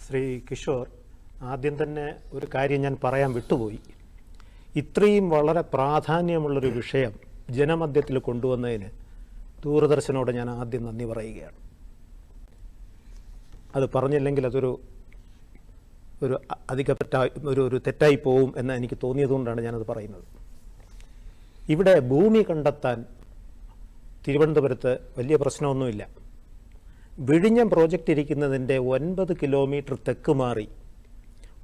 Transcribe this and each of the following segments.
ശ്രീ കിഷോർ, ആദ്യം തന്നെ ഒരു കാര്യം ഞാൻ പറയാൻ വിട്ടുപോയി. ഇത്രയും വളരെ പ്രാധാന്യമുള്ളൊരു വിഷയം ജനമധ്യത്തിൽ കൊണ്ടുവന്നതിന് ദൂരദർശനോട് ഞാൻ ആദ്യം നന്ദി പറയുകയാണ്. അത് പറഞ്ഞില്ലെങ്കിൽ അതൊരു ഒരു തെറ്റായി പോവും എന്ന് എനിക്ക് തോന്നിയതുകൊണ്ടാണ് ഞാനത് പറയുന്നത്. ഇവിടെ ഭൂമി കണ്ടെത്താൻ തിരുവനന്തപുരത്ത് വലിയ പ്രശ്നമൊന്നുമില്ല. വിഴിഞ്ഞം പ്രോജക്റ്റ് ഇരിക്കുന്നതിൻ്റെ 9 കിലോമീറ്റർ തെക്ക് മാറി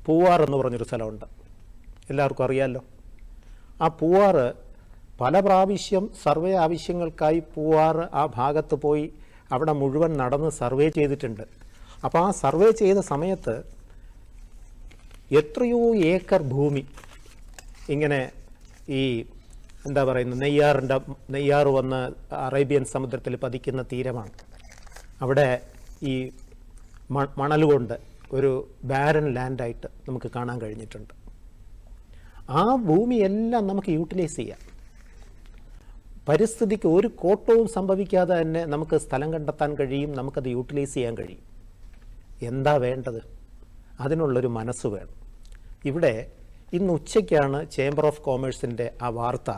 പൂവാർ എന്ന് പറഞ്ഞൊരു സ്ഥലമുണ്ട്, എല്ലാവർക്കും അറിയാമല്ലോ. ആ പൂവാർ പല പ്രാവശ്യം സർവേ ആവശ്യങ്ങൾക്കായി പൂവാർ ആ ഭാഗത്ത് പോയി അവിടെ മുഴുവൻ നടന്ന് സർവേ ചെയ്തിട്ടുണ്ട്. അപ്പോൾ ആ സർവേ ചെയ്ത സമയത്ത് എത്രയോ ഏക്കർ ഭൂമി ഇങ്ങനെ ഈ എന്താ പറയുന്നത് നെയ്യാർ വന്ന് അറേബ്യൻ സമുദ്രത്തിൽ പതിക്കുന്ന തീരമാണ്. അവിടെ ഈ മണൽ കൊണ്ട് ഒരു ബാരൻ ലാൻഡായിട്ട് നമുക്ക് കാണാൻ കഴിഞ്ഞിട്ടുണ്ട്. ആ ഭൂമിയെല്ലാം നമുക്ക് യൂട്ടിലൈസ് ചെയ്യാം. പരിസ്ഥിതിക്ക് ഒരു കോട്ടവും സംഭവിക്കാതെ തന്നെ നമുക്ക് സ്ഥലം കണ്ടെത്താൻ കഴിയും, നമുക്കത് യൂട്ടിലൈസ് ചെയ്യാൻ കഴിയും. എന്താ വേണ്ടത്? അതിനുള്ളൊരു മനസ്സ് വേണം. ഇവിടെ ഇന്ന് ഉച്ചയ്ക്കാണ് ചേംബർ ഓഫ് കോമേഴ്സിൻ്റെ ആ വാർത്ത,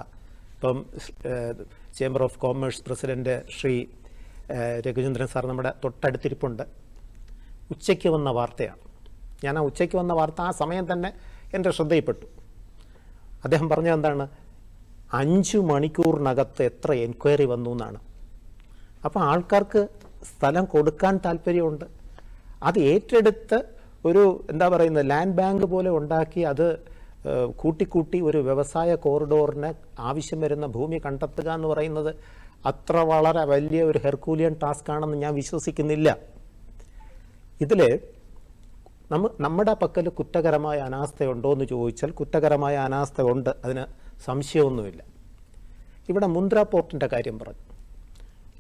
ഇപ്പം chamber of commerce president Shri Raghuchandran sir നമ്മുടെ തൊട്ടടുത്തിരിപ്പുണ്ട്. ഉച്ചയ്ക്ക് വന്ന വാർത്തയാണ്. ഞാൻ ആ ഉച്ചയ്ക്ക് വന്ന വാർത്ത ആ സമയം തന്നെ എൻ്റെ ശ്രദ്ധയിൽപ്പെട്ടു. അദ്ദേഹം പറഞ്ഞത് എന്താണ്, 5 മണിക്കൂറിനകത്ത് എത്ര എൻക്വയറി വന്നു എന്നാണ്. അപ്പോൾ ആൾക്കാർക്ക് സ്ഥലം കൊടുക്കാൻ താല്പര്യമുണ്ട്. അത് ഏറ്റെടുത്ത് ഒരു എന്താ പറയുന്നത് ലാൻഡ് ബാങ്ക് പോലെ ഉണ്ടാക്കി അത് കൂട്ടിക്കൂട്ടി ഒരു വ്യവസായ കോറിഡോറിന് ആവശ്യം വരുന്ന ഭൂമി കണ്ടെത്തുക എന്ന് പറയുന്നത് അത്ര വളരെ വലിയ ഒരു ഹെർക്കൂലിയൻ ടാസ്ക് ആണെന്ന് ഞാൻ വിശ്വസിക്കുന്നില്ല. ഇതിൽ നമ്മുടെ പക്കൽ കുറ്റകരമായ അനാസ്ഥയുണ്ടോ എന്ന് ചോദിച്ചാൽ കുറ്റകരമായ അനാസ്ഥ ഉണ്ട്, അതിന് സംശയമൊന്നുമില്ല. ഇവിടെ മുന്ദ്ര പോർട്ടിൻ്റെ കാര്യം പറഞ്ഞു.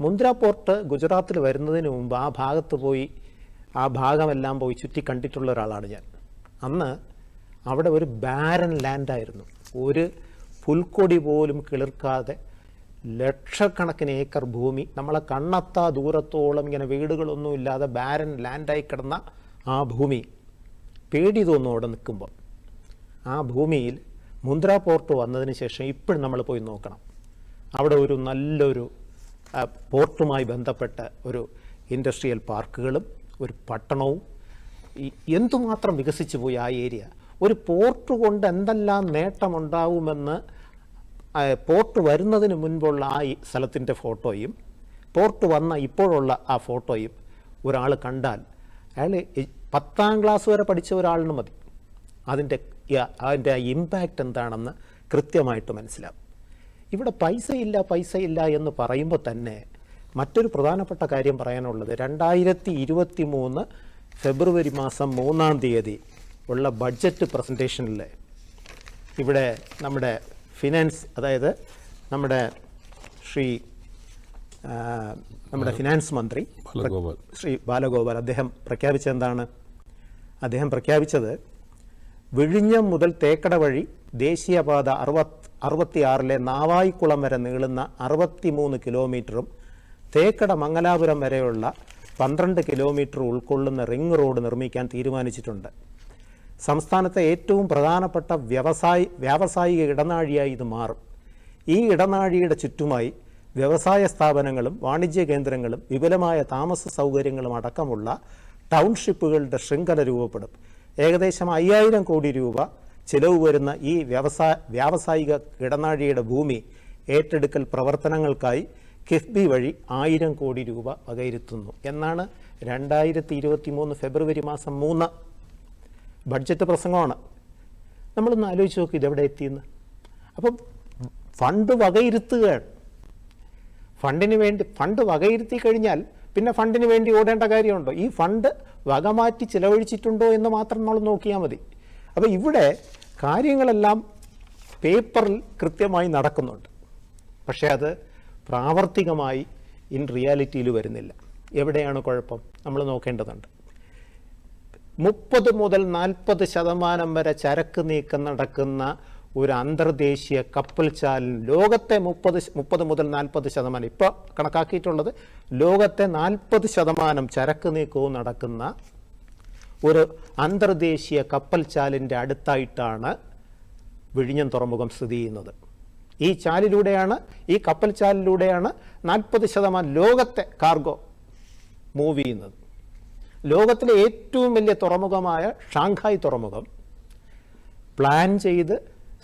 മുന്ദ്ര പോർട്ട് ഗുജറാത്തിൽ വരുന്നതിന് മുമ്പ് ആ ഭാഗത്ത് പോയി ആ ഭാഗമെല്ലാം പോയി ചുറ്റി കണ്ടിട്ടുള്ള ഒരാളാണ് ഞാൻ. അന്ന് അവിടെ ഒരു ബാരൻ ലാൻഡായിരുന്നു. ഒരു പുൽക്കൊടി പോലും കിളിർക്കാതെ ലക്ഷക്കണക്കിന് ഏക്കർ ഭൂമി, നമ്മളെ കണ്ണെത്താ ദൂരത്തോളം ഇങ്ങനെ വീടുകളൊന്നുമില്ലാതെ ബാരൻ ലാൻഡായി കിടന്ന ആ ഭൂമി പേടി തോന്നും അവിടെ നിൽക്കുമ്പോൾ. ആ ഭൂമിയിൽ മുന്ദ്ര പോർട്ട് വന്നതിന് ശേഷം ഇപ്പോഴും നമ്മൾ പോയി നോക്കണം. അവിടെ ഒരു നല്ലൊരു പോർട്ടുമായി ബന്ധപ്പെട്ട ഒരു ഇൻഡസ്ട്രിയൽ പാർക്കുകളും ഒരു പട്ടണവും എന്തുമാത്രം വികസിച്ചു പോയി ആ ഏരിയ. ഒരു പോർട്ട് കൊണ്ട് എന്തെല്ലാം നേട്ടമുണ്ടാവുമെന്ന് പോർട്ട് വരുന്നതിന് മുൻപുള്ള ആ സ്ഥലത്തിൻ്റെ ഫോട്ടോയും പോർട്ട് വന്ന ഇപ്പോഴുള്ള ആ ഫോട്ടോയും ഒരാൾ കണ്ടാൽ അയാൾ 10ാം ക്ലാസ് വരെ പഠിച്ച ഒരാളിന് മതി അതിൻ്റെ ഇമ്പാക്റ്റ് എന്താണെന്ന് കൃത്യമായിട്ട് മനസ്സിലാവും. ഇവിടെ പൈസയില്ല എന്ന് പറയുമ്പോൾ തന്നെ മറ്റൊരു പ്രധാനപ്പെട്ട കാര്യം പറയാനുള്ളത്, 2023 ഫെബ്രുവരി മാസം 3-ാം തീയതി ഉള്ള ബഡ്ജറ്റ് പ്രസൻറ്റേഷനിൽ ഇവിടെ നമ്മുടെ ഫിനാൻസ്, അതായത് നമ്മുടെ ഫിനാൻസ് മന്ത്രി ശ്രീ ബാലഗോപാൽ അദ്ദേഹം പ്രഖ്യാപിച്ചത് എന്താണ്? അദ്ദേഹം പ്രഖ്യാപിച്ചത് വിഴിഞ്ഞം മുതൽ തേക്കട വഴി ദേശീയപാത 66 നാവായിക്കുളം വരെ നീളുന്ന 63 കിലോമീറ്ററും തേക്കട മംഗലാപുരം വരെയുള്ള 12 കിലോമീറ്റർ ഉൾക്കൊള്ളുന്ന റിംഗ് റോഡ് നിർമ്മിക്കാൻ തീരുമാനിച്ചിട്ടുണ്ട്. സംസ്ഥാനത്തെ ഏറ്റവും പ്രധാനപ്പെട്ട വ്യാവസായിക ഇടനാഴിയായി ഇത് മാറും. ഈ ഇടനാഴിയുടെ ചുറ്റുമായി വ്യവസായ സ്ഥാപനങ്ങളും വാണിജ്യ കേന്ദ്രങ്ങളും വിപുലമായ താമസ സൗകര്യങ്ങളും അടക്കമുള്ള ടൗൺഷിപ്പുകളുടെ ശൃംഖല രൂപപ്പെടും. ഏകദേശം 5000 കോടി രൂപ ചിലവ് വരുന്ന ഈ വ്യാവസായിക ഇടനാഴിയുടെ ഭൂമി ഏറ്റെടുക്കൽ പ്രവർത്തനങ്ങൾക്കായി കിഫ്ബി വഴി 1000 കോടി രൂപ വകയിരുത്തുന്നു എന്നാണ് 2023 ഫെബ്രുവരി മാസം 3 ബഡ്ജറ്റ് പ്രസംഗമാണ്. നമ്മളൊന്ന് ആലോചിച്ച് നോക്കി ഇതെവിടെ എത്തിയെന്ന്. അപ്പം ഫണ്ട് വകയിരുത്തുകയാണ്. ഫണ്ട് വകയിരുത്തി കഴിഞ്ഞാൽ പിന്നെ ഫണ്ടിന് വേണ്ടി ഓടേണ്ട കാര്യമുണ്ടോ? ഈ ഫണ്ട് വകമാറ്റി ചിലവഴിച്ചിട്ടുണ്ടോ എന്ന് മാത്രം നമ്മൾ നോക്കിയാൽ മതി. അപ്പോൾ ഇവിടെ കാര്യങ്ങളെല്ലാം പേപ്പറിൽ കൃത്യമായി നടക്കുന്നുണ്ട്, പക്ഷേ അത് പ്രാവർത്തികമായി ഇൻ റിയാലിറ്റിയിൽ വരുന്നില്ല. എവിടെയാണ് കുഴപ്പം? നമ്മൾ നോക്കേണ്ടതുണ്ട്. 30 മുതൽ 40% വരെ ചരക്ക് നീക്കം നടക്കുന്ന ഒരു അന്തർദേശീയ കപ്പൽ ചാലിന് ലോകത്തെ 30 മുതൽ 40%, ഇപ്പോൾ കണക്കാക്കിയിട്ടുള്ളത് ലോകത്തെ 40% ചരക്ക് നീക്കവും നടക്കുന്ന ഒരു അന്തർദേശീയ കപ്പൽ ചാലിൻ്റെ അടുത്തായിട്ടാണ് വിഴിഞ്ഞം തുറമുഖം സ്ഥിതി ചെയ്യുന്നത്. ഈ ചാലിലൂടെയാണ്, ഈ കപ്പൽ ചാലിലൂടെയാണ് 40% ലോകത്തെ കാർഗോ മൂവ് ചെയ്യുന്നത്. ലോകത്തിലെ ഏറ്റവും വലിയ തുറമുഖമായ ഷാങ്ഹായ് തുറമുഖം പ്ലാൻ ചെയ്ത്,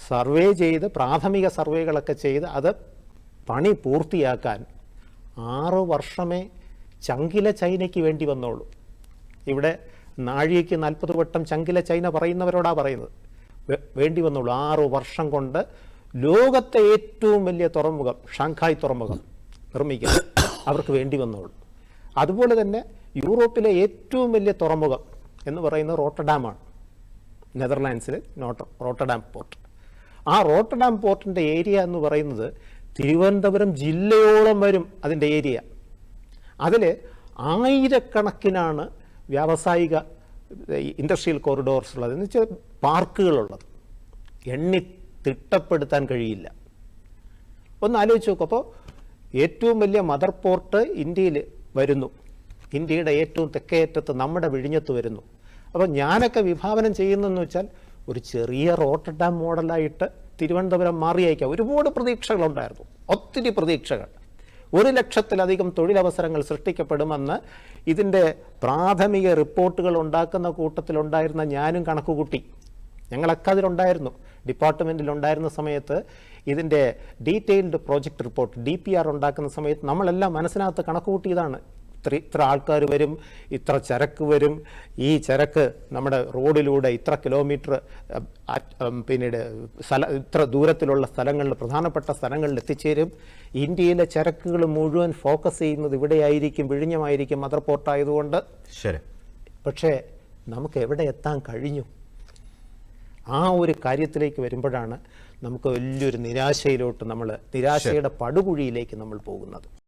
സർവേ ചെയ്ത്, പ്രാഥമിക സർവേകളൊക്കെ ചെയ്ത് അത് പണി പൂർത്തിയാക്കാൻ 6 വർഷമേ ചങ്കില ചൈനയ്ക്ക് വേണ്ടി വന്നോളൂ. ഇവിടെ നാഴികയ്ക്ക് 40 വട്ടം ചങ്കില ചൈന പറയുന്നവരോടാ പറയുന്നത്. വേണ്ടി വന്നുള്ളൂ 6 വർഷം കൊണ്ട് ലോകത്തെ ഏറ്റവും വലിയ തുറമുഖം ഷാങ്ഹായ് തുറമുഖം നിർമ്മിക്കാൻ അവർക്ക് വേണ്ടി വന്നുള്ളൂ. അതുപോലെ തന്നെ യൂറോപ്പിലെ ഏറ്റവും വലിയ തുറമുഖം എന്ന് പറയുന്നത് റോട്ടർഡാമാണ്. നെതർലാൻഡ്സിൽ റോട്ടർഡാം പോർട്ട്. ആ റോട്ടർഡാം പോർട്ടിൻ്റെ ഏരിയ എന്ന് പറയുന്നത് തിരുവനന്തപുരം ജില്ലയോളം വരും അതിൻ്റെ ഏരിയ. അതിൽ ആയിരക്കണക്കിനാണ് വ്യാവസായിക ഇൻഡസ്ട്രിയൽ കോറിഡോർസ് ഉള്ളത്, എന്ന് വെച്ചാൽ പാർക്കുകളുള്ളത്. എണ്ണി തിട്ടപ്പെടുത്താൻ കഴിയില്ല. ഒന്ന് ആലോചിച്ച് നോക്കും. അപ്പോൾ ഏറ്റവും വലിയ മദർ പോർട്ട് ഇന്ത്യയിൽ വരുന്നു, ഇന്ത്യയുടെ ഏറ്റവും തെക്കേയറ്റത്ത് നമ്മുടെ വിഴിഞ്ഞത്ത് വരുന്നു. അപ്പോൾ ഞാനൊക്കെ വിഭാവനം ചെയ്യുന്നതെന്ന് വെച്ചാൽ ഒരു ചെറിയ റോട്ടർഡാം മോഡലായിട്ട് തിരുവനന്തപുരം മാറിയേക്കാം. ഒരുപാട് പ്രതീക്ഷകളുണ്ടായിരുന്നു, ഒത്തിരി പ്രതീക്ഷകൾ. 1,00,000-ലധികം തൊഴിലവസരങ്ങൾ സൃഷ്ടിക്കപ്പെടുമെന്ന് ഇതിൻ്റെ പ്രാഥമിക റിപ്പോർട്ടുകൾ ഉണ്ടാക്കുന്ന കൂട്ടത്തിലുണ്ടായിരുന്ന ഞാനും കണക്കുകൂട്ടി. ഞങ്ങളൊക്കെ അതിലുണ്ടായിരുന്നു. ഡിപ്പാർട്ട്മെൻറ്റിലുണ്ടായിരുന്ന സമയത്ത് ഇതിൻ്റെ ഡീറ്റെയിൽഡ് പ്രോജക്റ്റ് റിപ്പോർട്ട് DPR ഉണ്ടാക്കുന്ന സമയത്ത് നമ്മളെല്ലാം മനസ്സിനകത്ത് കണക്കുകൂട്ടിയതാണ്. ഇത്ര ആൾക്കാർ വരും, ഇത്ര ചരക്ക് വരും, ഈ ചരക്ക് നമ്മുടെ റോഡിലൂടെ ഇത്ര കിലോമീറ്റർ പിന്നീട് ഇത്ര ദൂരത്തിലുള്ള സ്ഥലങ്ങളിൽ, പ്രധാനപ്പെട്ട സ്ഥലങ്ങളിൽ എത്തിച്ചേരും. ഇന്ത്യയിലെ ചരക്കുകൾ മുഴുവൻ ഫോക്കസ് ചെയ്യുന്നത് ഇവിടെയായിരിക്കും, വിഴിഞ്ഞമായിരിക്കും, മദർ പോർട്ടായതുകൊണ്ട്. ശരി. പക്ഷേ നമുക്ക് എവിടെ എത്താൻ കഴിഞ്ഞു? ആ ഒരു കാര്യത്തിലേക്ക് വരുമ്പോഴാണ് നമുക്ക് വലിയൊരു നിരാശയുടെ പടുകുഴിയിലേക്ക് നമ്മൾ പോകുന്നത്.